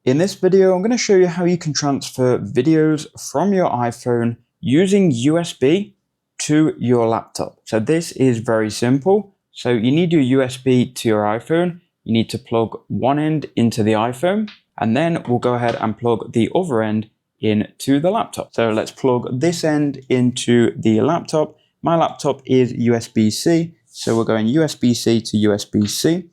In this video, I'm going to show you how you can transfer videos from your iPhone using USB to your laptop. So this is very simple. So you need your USB to your iPhone. You need to plug one end into the iPhone, and then we'll go ahead and plug the other end into the laptop. So let's plug this end into the laptop. My laptop is USB-C, so we're going USB-C to USB-C.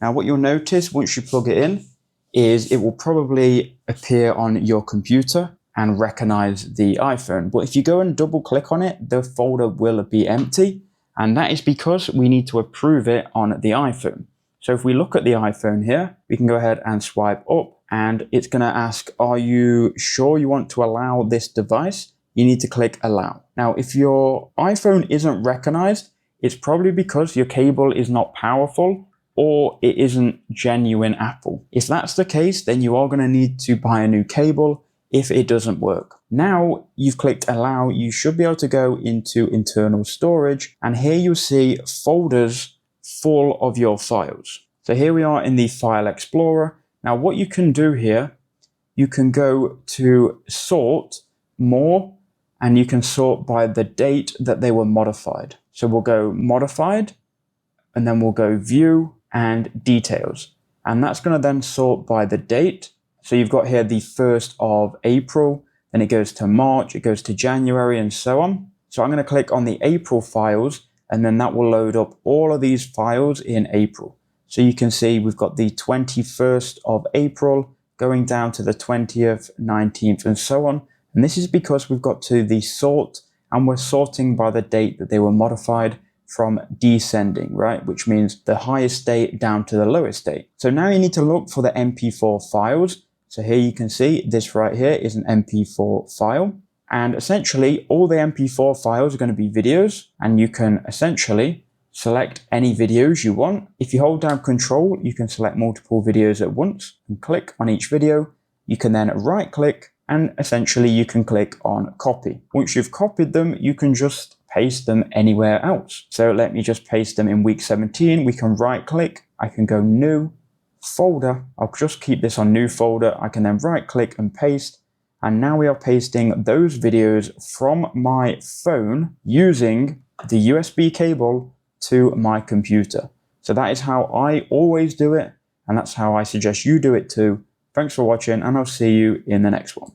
Now what you'll notice once you plug it in is it will probably appear on your computer and recognize the iPhone. But if you go and double click on it, the folder will be empty. And that is because we need to approve it on the iPhone. So if we look at the iPhone here, we can go ahead and swipe up and it's going to ask, are you sure you want to allow this device? You need to click allow. Now, if your iPhone isn't recognized, it's probably because your cable is not powerful or it isn't genuine Apple. If that's the case, then you are going to need to buy a new cable if it doesn't work. Now you've clicked allow, you should be able to go into internal storage, and here you'll see folders full of your files. So here we are in the File Explorer. Now what you can do here, you can go to sort more, and you can sort by the date that they were modified. So we'll go modified, and then we'll go view and details. And that's going to then sort by the date. So you've got here the 1st of April, then it goes to March, it goes to January, and so on. So I'm going to click on the April files, and then that will load up all of these files in April. So you can see we've got the 21st of April going down to the 20th, 19th, and so on. And this is because we've got to the sort, and we're sorting by the date that they were modified from descending, right? Which means the highest date down to the lowest date. So now you need to look for the MP4 files. So here you can see this right here is an MP4 file. And essentially all the MP4 files are going to be videos, and you can essentially select any videos you want. If you hold down Control, you can select multiple videos at once and click on each video. You can then right click and essentially you can click on copy. Once you've copied them, you can just paste them anywhere else. So let me just paste them in week 17. We can right click, I can go new folder. I'll just keep this on new folder. I can then right click and paste. And now we are pasting those videos from my phone using the USB cable to my computer. So that is how I always do it. And that's how I suggest you do it too. Thanks for watching, and I'll see you in the next one.